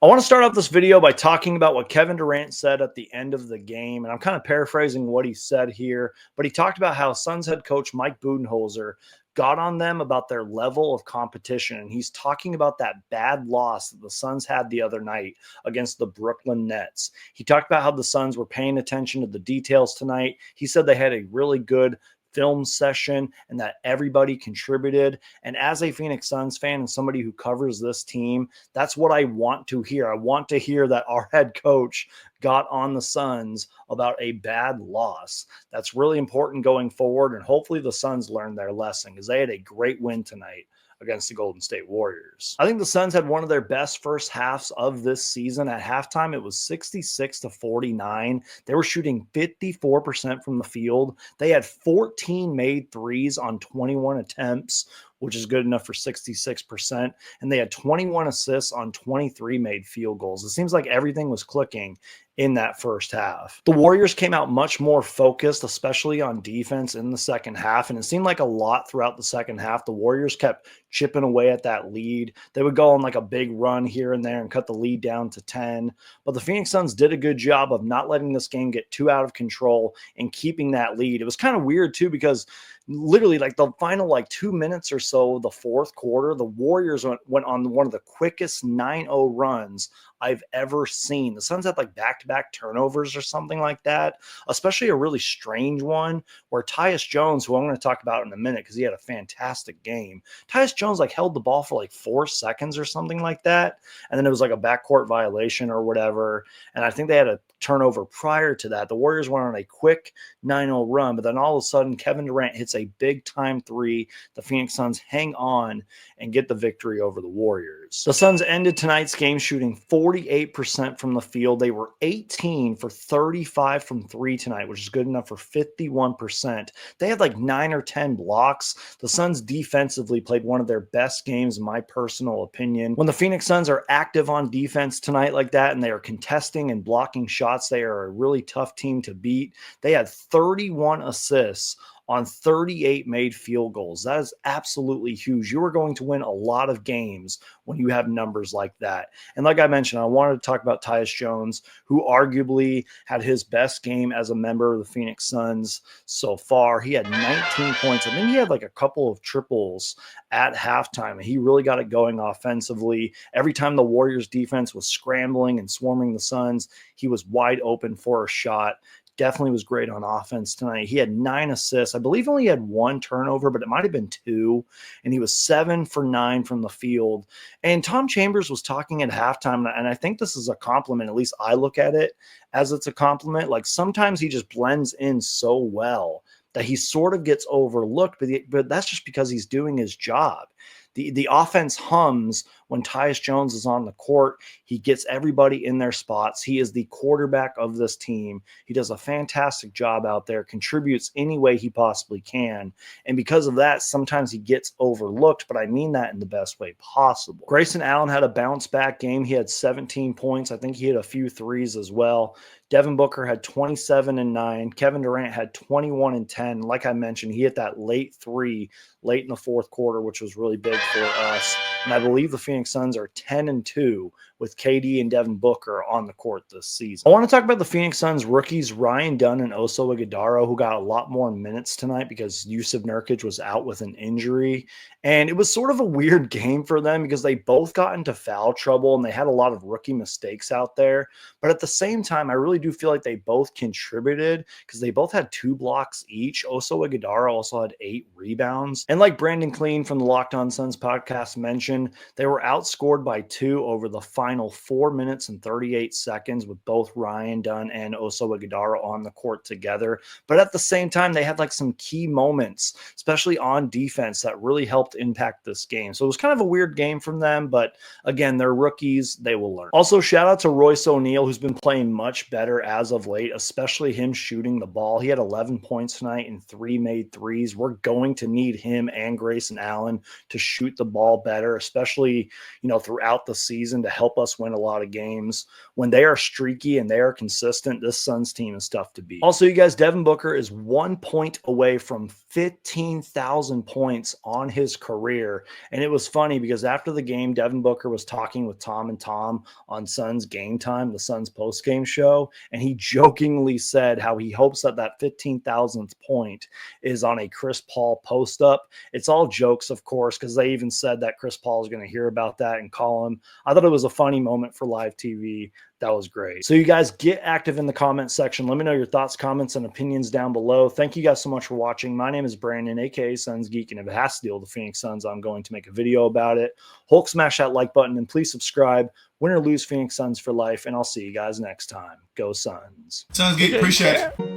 I want to start off this video by talking about what Kevin Durant said at the end of the game. And I'm kind of paraphrasing what he said here, but he talked about how Suns head coach Mike Budenholzer got on them about their level of competition. And he's talking about that bad loss that the Suns had the other night against the Brooklyn Nets. He talked about how the Suns were paying attention to the details tonight. He said they had a really good film session and that everybody contributed. And as a Phoenix Suns fan and somebody who covers this team, that's what I want to hear. I want to hear that our head coach got on the Suns about a bad loss. That's really important going forward. And hopefully the Suns learned their lesson because they had a great win tonight against the Golden State Warriors. I think the Suns had one of their best first halves of this season. At halftime, it was 66-49. They were shooting 54% from the field. They had 14 made threes on 21 attempts, which is good enough for 66%. And they had 21 assists on 23 made field goals. It seems like everything was clicking in that first half. The Warriors came out much more focused, especially on defense in the second half. And it seemed like a lot throughout the second half. The Warriors kept chipping away at that lead. They would go on like a big run here and there and cut the lead down to 10. But the Phoenix Suns did a good job of not letting this game get too out of control and keeping that lead. It was kind of weird too, because literally like the final 2 minutes or so of the fourth quarter, the Warriors went on one of the quickest 9-0 runs I've ever seen. The Suns had back-to-back turnovers or something like that, especially a really strange one where Tyus Jones, who I'm going to talk about in a minute because he had a fantastic game, Tyus Jones held the ball for 4 seconds or something like that, and then it was a backcourt violation or whatever, and I think they had a turnover prior to that. The Warriors went on a quick 9-0 run, but then all of a sudden Kevin Durant hits a big-time three. The Phoenix Suns hang on and get the victory over the Warriors. The Suns ended tonight's game shooting 48% from the field. They were 18 for 35 from three tonight, which is good enough for 51%. They had 9 or 10 blocks. The Suns defensively played one of their best games, in my personal opinion. When the Phoenix Suns are active on defense tonight like that, and they are contesting and blocking shots, they are a really tough team to beat. They had 31 assists on 38 made field goals. That is absolutely huge. You are going to win a lot of games when you have numbers like that. And like I mentioned, I wanted to talk about Tyus Jones, who arguably had his best game as a member of the Phoenix Suns so far. He had 19 points. I think he had a couple of triples at halftime, and he really got it going offensively. Every time the Warriors defense was scrambling and swarming the Suns, he was wide open for a shot. Definitely was great on offense tonight. He had 9 assists. I believe only had 1 turnover, but it might have been 2. And he was 7 for 9 from the field. And Tom Chambers was talking at halftime, and I think this is a compliment. At least I look at it as it's a compliment. Sometimes he just blends in so well that he sort of gets overlooked, but that's just because he's doing his job. The offense hums when Tyus Jones is on the court. He gets everybody in their spots. He is the quarterback of this team. He does a fantastic job out there, contributes any way he possibly can. And because of that, sometimes he gets overlooked, but I mean that in the best way possible. Grayson Allen had a bounce back game. He had 17 points. I think he hit a few threes as well. Devin Booker had 27 and 9. Kevin Durant had 21 and 10. Like I mentioned, he hit that late three late in the fourth quarter, which was really big for us. And I believe the Phoenix Suns are 10 and 2 with KD and Devin Booker on the court this season. I want to talk about the Phoenix Suns rookies, Ryan Dunn and Oso Ighodaro, who got a lot more minutes tonight because Jusuf Nurkic was out with an injury. And it was sort of a weird game for them because they both got into foul trouble and they had a lot of rookie mistakes out there. But at the same time, I really do feel like they both contributed because they both had 2 blocks each. Oso Ighodaro also had 8 rebounds. And like Brandon Clean from the Locked On Suns podcast mentioned, they were outscored by 2 over the final 4 minutes and 38 seconds with both Ryan Dunn and Oso Ighodaro on the court together. But at the same time, they had some key moments, especially on defense, that really helped impact this game. So it was kind of a weird game from them, but again, they're rookies. They will learn. Also, shout out to Royce O'Neal, who's been playing much better as of late, especially him shooting the ball. He had 11 points tonight and 3 made threes. We're going to need him and Grayson Allen to shoot the ball better, especially, throughout the season to help help us win a lot of games. When they are streaky and they are consistent, this Suns team is tough to beat. Also, you guys, Devin Booker is 1 point away from 15,000 points on his career. And it was funny because after the game, Devin Booker was talking with Tom and Tom on Suns Game Time, the Suns post-game show, and he jokingly said how he hopes that that 15,000th point is on a Chris Paul post-up. It's all jokes, of course, because they even said that Chris Paul is going to hear about that and call him. I thought it was a funny moment for live TV. That was great. So you guys get active in the comment section. Let me know your thoughts, comments, and opinions down below. Thank you guys so much for watching. My name is Brandon, aka Suns Geek, and if it has to deal with the Phoenix Suns, I'm going to make a video about it. Hulk, smash that like button, and please subscribe. Win or lose, Phoenix Suns for life, and I'll see you guys next time. Go Suns. Suns Geek, appreciate it.